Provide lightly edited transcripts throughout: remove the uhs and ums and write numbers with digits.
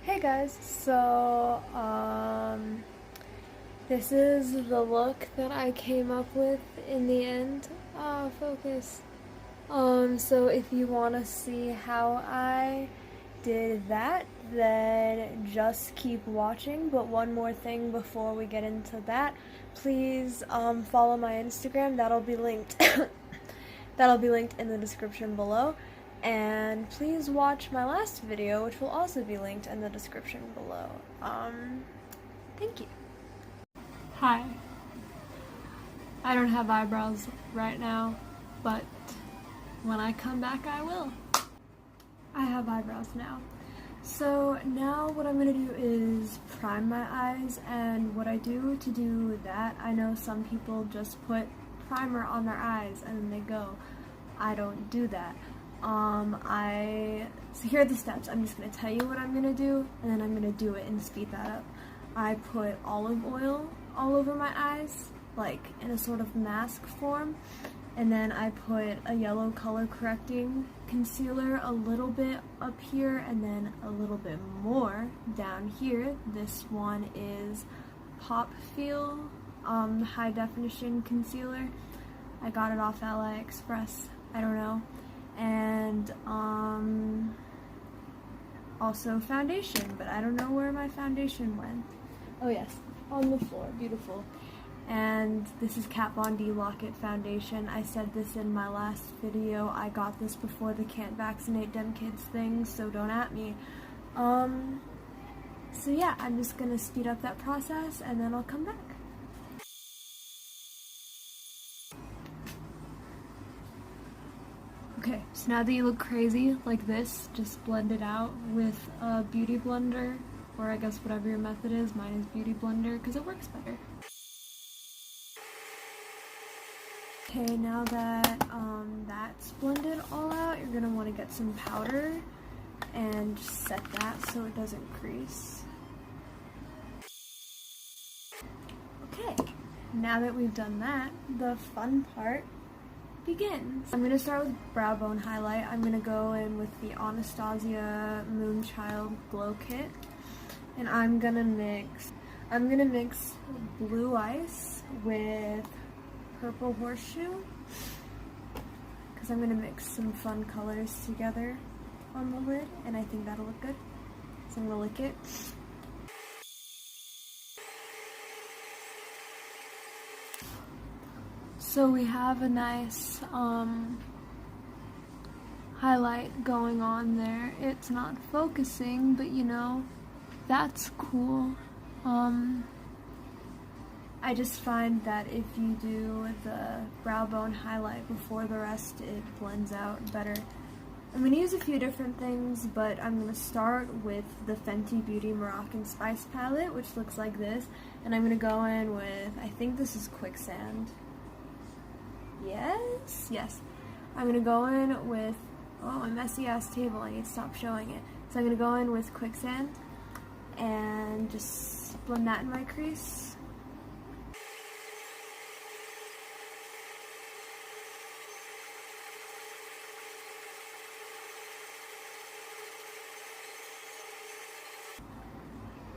Hey guys, so this is the look that I came up with in the end. Focus. So if you want to see how I did that, then just keep watching. But one more thing before we get into that, please follow my Instagram. That'll be linked. That'll be linked in the description below. And please watch my last video, which will also be linked in the description below. Thank you. Hi. I don't have eyebrows right now, but when I come back, I will. I have eyebrows now. So now what I'm gonna do is prime my eyes, and what I do to do that, I know some people just put primer on their eyes and then they go. I don't do that. So here are the steps. I'm just going to tell you what I'm going to do, and then I'm going to do it and speed that up. I put olive oil all over my eyes, like in a sort of mask form, and then I put a yellow color correcting concealer a little bit up here, and then a little bit more down here. This one is popfeel high definition concealer. I got it off AliExpress. I don't know. And also foundation, but I don't know where my foundation went. Oh yes, on the floor, beautiful. And this is Kat Von D Lock-It foundation. I said this in my last video. I got this before the can't vaccinate them kids thing, so don't at me. So yeah, I'm just gonna speed up that process and then I'll come back. Okay, so now that you look crazy like this, just blend it out with a beauty blender, or I guess whatever your method is. Mine is beauty blender because it works better. Okay, now that that's blended all out, you're gonna want to get some powder and just set that so it doesn't crease. Okay, now that we've done that, the fun part begins. I'm going to start with brow bone highlight. I'm going to go in with the Anastasia Moonchild Glow Kit, and I'm going to mix blue ice with purple horseshoe, because I'm going to mix some fun colors together on the lid, and I think that'll look good. So I'm going to lick it. So we have a nice highlight going on there. It's not focusing, but you know, that's cool. I just find that if you do the brow bone highlight before the rest, it blends out better. I'm going to use a few different things, but I'm going to start with the Fenty Beauty Moroccan Spice Palette, which looks like this, and I'm going to go in with, I think this is Quicksand. Yes. I'm gonna go in with, oh, my messy ass table, I need to stop showing it. So I'm gonna go in with Quicksand and just blend that in my crease.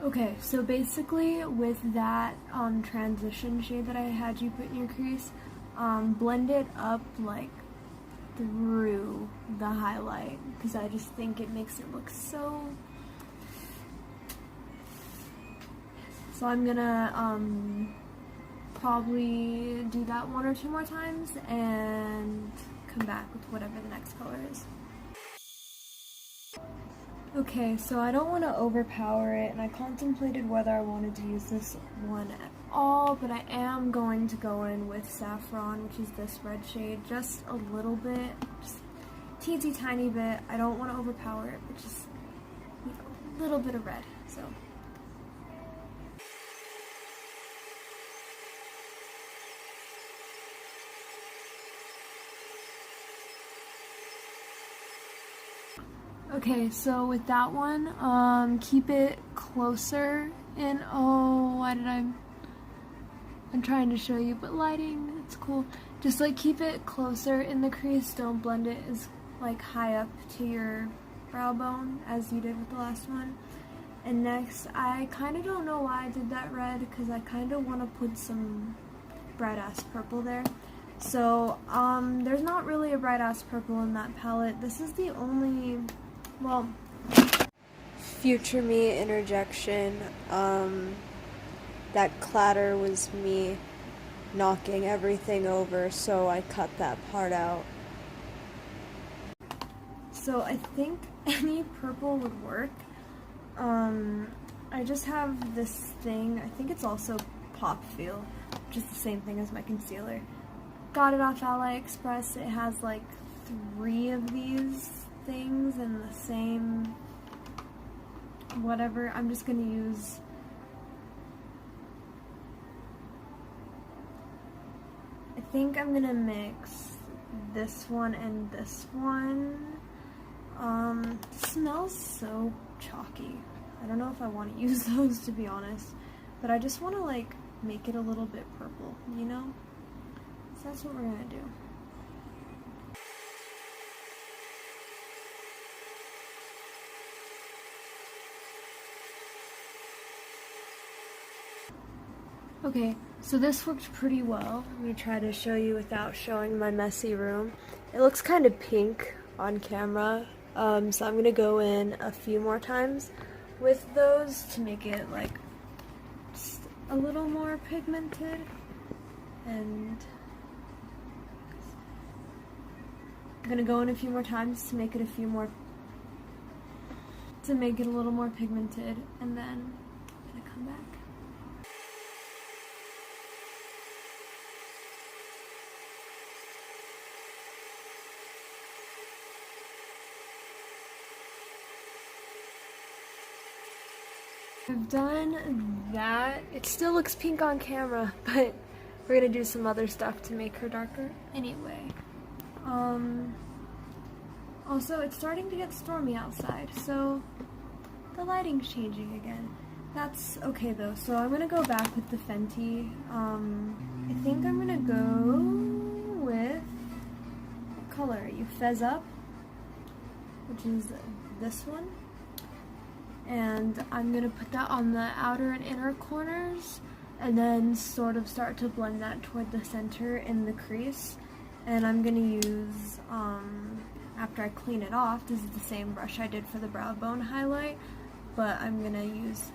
Okay, so basically with that transition shade that I had you put in your crease, blend it up like through the highlight, because I just think it makes it look so. So I'm gonna probably do that one or two more times and come back with whatever the next color is. Okay, so I don't want to overpower it, and I contemplated whether I wanted to use this one at all, but I am going to go in with Saffron, which is this red shade, just a little bit, just teensy tiny bit. I don't want to overpower it, but just, you know, a little bit of red, so. Okay, so with that one, keep it closer in, I'm trying to show you, but lighting, it's cool. Just like keep it closer in the crease, don't blend it as like high up to your brow bone as you did with the last one. And next, I kind of don't know why I did that red, because I kind of want to put some bright ass purple there. So, there's not really a bright ass purple in that palette. This is the only, well, future me interjection. That clatter was me knocking everything over, so I cut that part out. So I think any purple would work. I just have this thing, I think it's also popfeel, which is the same thing as my concealer. Got it off AliExpress. It has like 3 of these things in the same whatever. I'm just gonna use I think I'm gonna mix this one and this one. It smells so chalky. I don't know if I want to use those, to be honest, but I just want to like make it a little bit purple, you know? So that's what we're gonna do. Okay, so this worked pretty well. Let me try to show you without showing my messy room. It looks kind of pink on camera, so I'm gonna go in a few more times with those to make it like just a little more pigmented. And I'm gonna go in a few more times to make it a little more pigmented, and then I'm gonna come back. I've done that. It still looks pink on camera, but we're gonna do some other stuff to make her darker anyway. Also, it's starting to get stormy outside, so the lighting's changing again. That's okay though, so I'm gonna go back with the Fenty. I think I'm gonna go with, what color are you? Fez Up, which is this one. And I'm gonna put that on the outer and inner corners, and then sort of start to blend that toward the center in the crease. And I'm gonna use, after I clean it off, this is the same brush I did for the brow bone highlight, but I'm gonna use,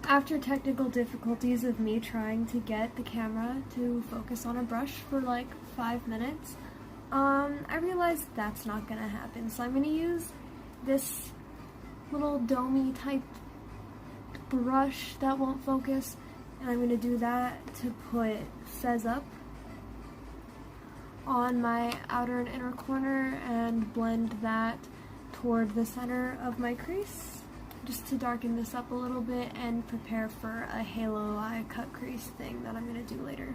after technical difficulties of me trying to get the camera to focus on a brush for like 5 minutes, I realized that's not gonna happen, so I'm gonna use this little domey type brush that won't focus, and I'm gonna do that to put Fez Up on my outer and inner corner and blend that toward the center of my crease, just to darken this up a little bit and prepare for a halo eye cut crease thing that I'm gonna do later.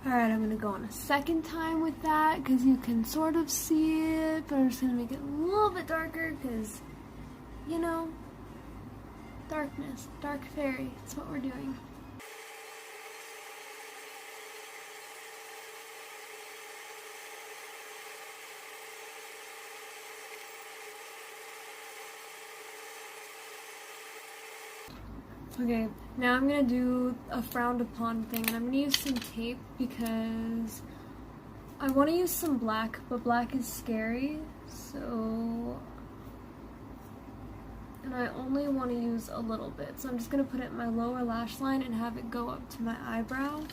Alright, I'm gonna go on a second time with that because you can sort of see it, but I'm just gonna make it a little bit darker because, you know, darkness, dark fairy, that's what we're doing. Okay, now I'm gonna do a frowned upon thing, and I'm gonna use some tape because I want to use some black, but black is scary, so, and I only want to use a little bit, so I'm just gonna put it in my lower lash line and have it go up to my eyebrow.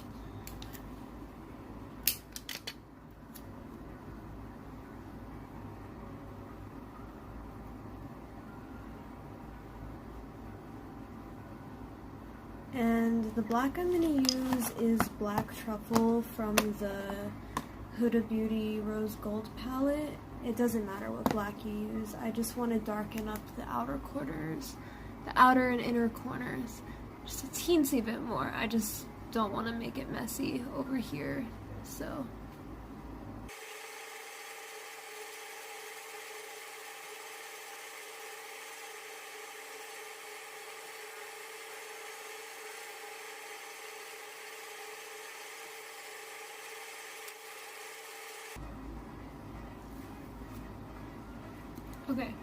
And the black I'm going to use is Black Truffle from the Huda Beauty Rose Gold palette. It doesn't matter what black you use, I just want to darken up the outer corners, the outer and inner corners, just a teensy bit more. I just don't want to make it messy over here, so. Okay,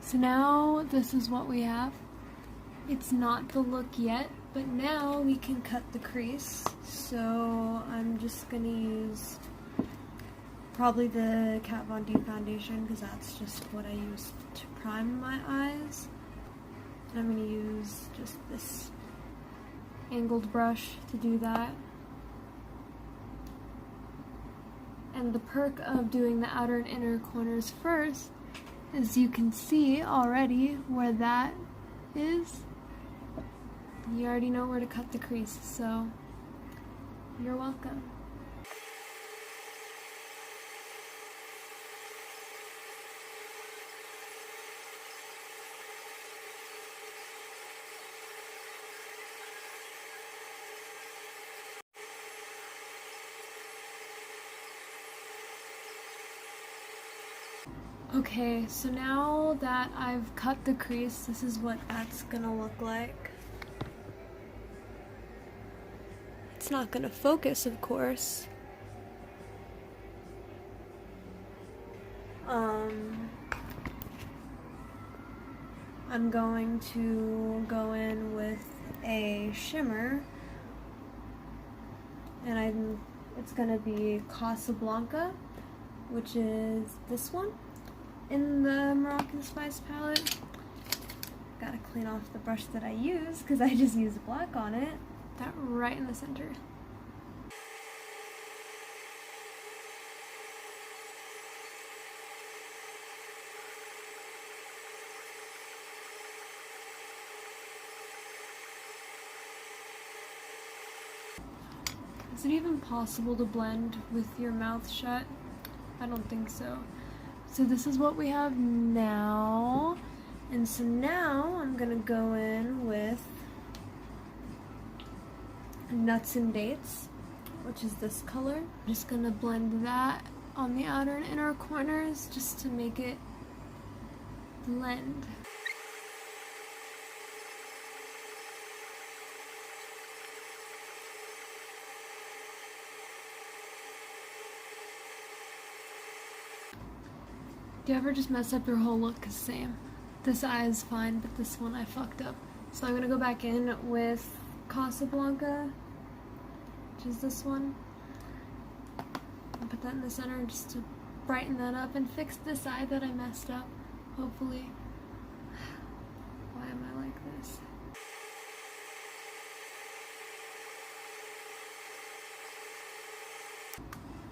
so now this is what we have. It's not the look yet, but now we can cut the crease. So I'm just gonna use probably the Kat Von D foundation because that's just what I use to prime my eyes. And I'm gonna use just this angled brush to do that. And the perk of doing the outer and inner corners first is you can see already where that is. You already know where to cut the crease, so you're welcome. Okay, so now that I've cut the crease, this is what that's gonna look like. It's not gonna focus, of course. I'm going to go in with a shimmer, and it's gonna be Casablanca, which is this one in the Moroccan Spice palette. Gotta clean off the brush that I use because I just used black on it. That right in the center. Is it even possible to blend with your mouth shut? I don't think so. So this is what we have now. And so now I'm gonna go in with Nuts and Dates, which is this color. I'm just gonna blend that on the outer and inner corners just to make it blend. Do you ever just mess up your whole look? 'Cause same. This eye is fine, but this one I fucked up. So I'm gonna go back in with Casablanca, which is this one. And put that in the center just to brighten that up and fix this eye that I messed up, hopefully. Why am I like this?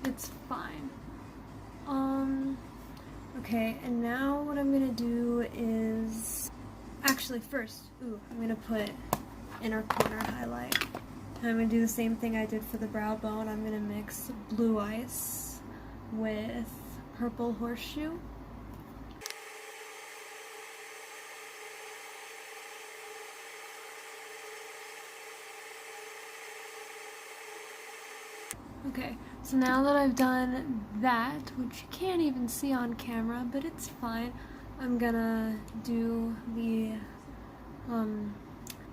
It's fine. Okay, and now what I'm gonna do is, actually first, I'm gonna put inner corner highlight. And I'm gonna do the same thing I did for the brow bone. I'm gonna mix Blue Ice with Purple Horseshoe. Okay, so now that I've done that, which you can't even see on camera, but it's fine, I'm gonna do the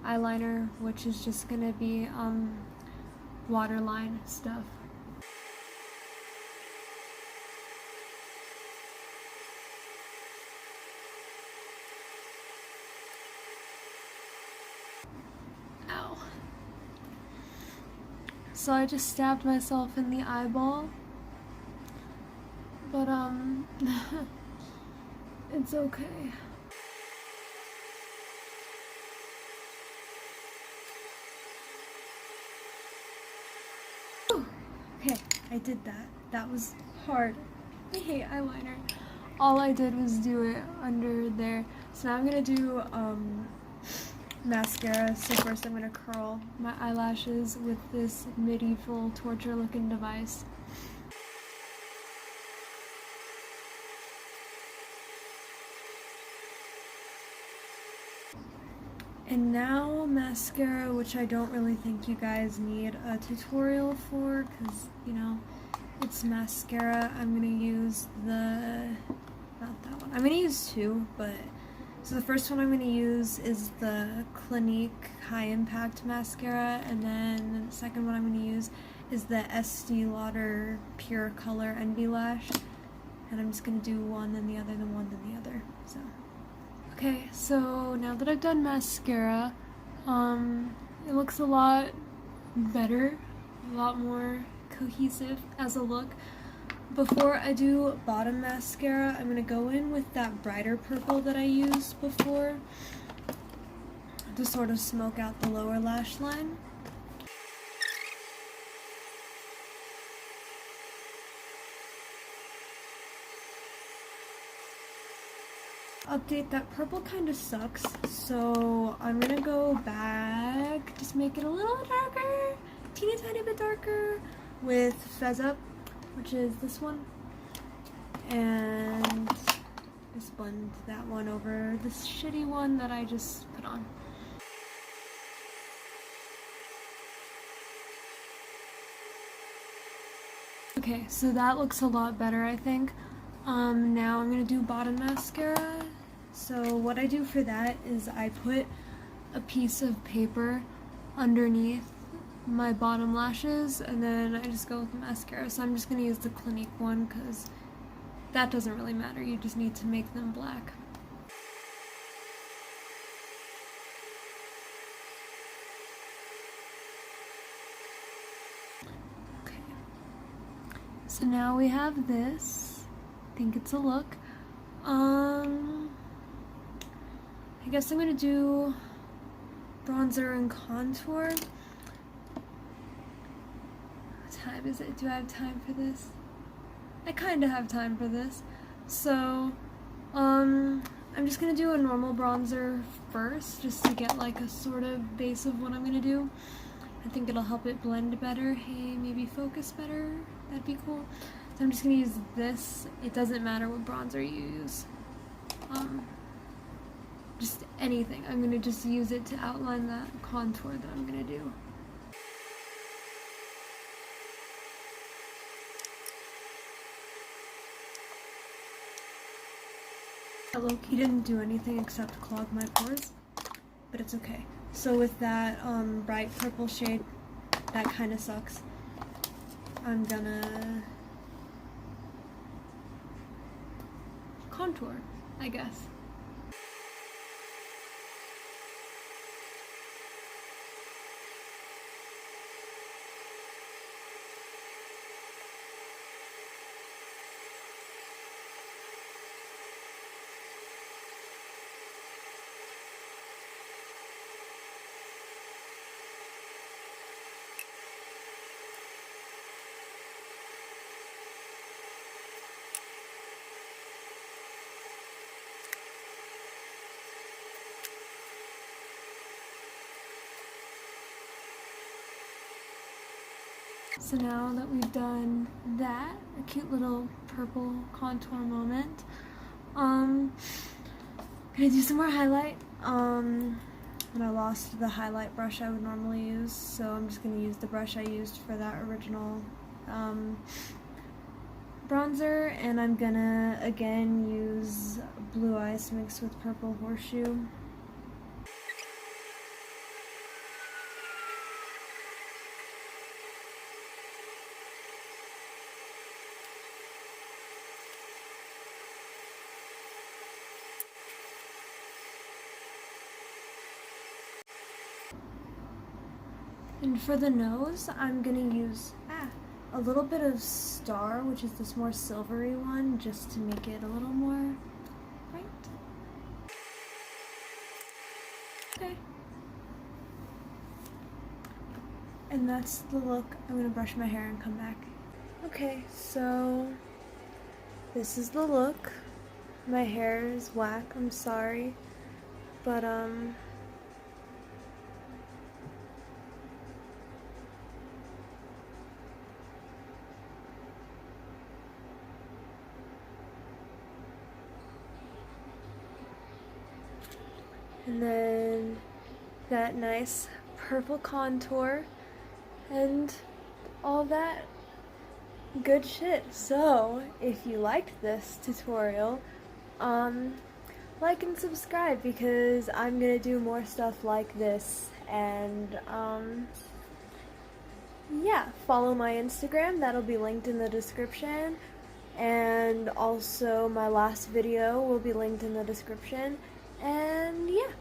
eyeliner, which is just gonna be waterline stuff. Ow. So I just stabbed myself in the eyeball, but it's okay. Okay, I did that. That was hard. I hate eyeliner. All I did was do it under there. So now I'm gonna do mascara. So first I'm gonna curl my eyelashes with this medieval torture looking device. And now mascara, which I don't really think you guys need a tutorial for, because, you know, it's mascara. I'm gonna use not that one. I'm gonna use two, but, so the first one I'm gonna use is the Clinique High Impact Mascara, and then the second one I'm gonna use is the Estee Lauder Pure Color Envy Lash. and I'm just gonna do one then the other, then one then the other. So okay, so now that I've done mascara, it looks a lot better, a lot more cohesive as a look. Before I do bottom mascara, I'm gonna go in with that brighter purple that I used before to sort of smoke out the lower lash line. Update, that purple kind of sucks, so I'm gonna go back, just make it a little darker, teeny tiny bit darker, with Fezz Up, which is this one, and just blend that one over this shitty one that I just put on. Okay, so that looks a lot better, I think. Now I'm gonna do bottom mascara. So what I do for that is I put a piece of paper underneath my bottom lashes, and then I just go with the mascara. So I'm just gonna use the Clinique one because that doesn't really matter. You just need to make them black. Okay. So now we have this. I think it's a look. I guess I'm gonna do bronzer and contour. What time is it? Do I have time for this? I kind of have time for this. So, I'm just gonna do a normal bronzer first, just to get like a sort of base of what I'm gonna do. I think it'll help it blend better. Hey, maybe focus better. That'd be cool. So I'm just gonna use this. It doesn't matter what bronzer you use. Just anything. I'm gonna just use it to outline that contour that I'm gonna do. Low-key didn't do anything except clog my pores, but it's okay. So with that bright purple shade, that kind of sucks. I'm gonna contour, I guess. So now that we've done that, a cute little purple contour moment, I'm gonna do some more highlight. And I lost the highlight brush I would normally use, so I'm just gonna use the brush I used for that original bronzer, and I'm gonna again use Blue Ice mixed with Purple Horseshoe. And for the nose, I'm gonna use a little bit of Star, which is this more silvery one, just to make it a little more bright. Okay. And that's the look. I'm gonna brush my hair and come back. Okay, so this is the look. My hair is whack, I'm sorry. But and then that nice purple contour and all that good shit. So if you liked this tutorial, like and subscribe, because I'm gonna do more stuff like this. And yeah, follow my Instagram, that'll be linked in the description. and also my last video will be linked in the description. And yeah,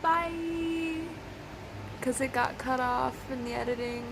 bye! Because it got cut off in the editing.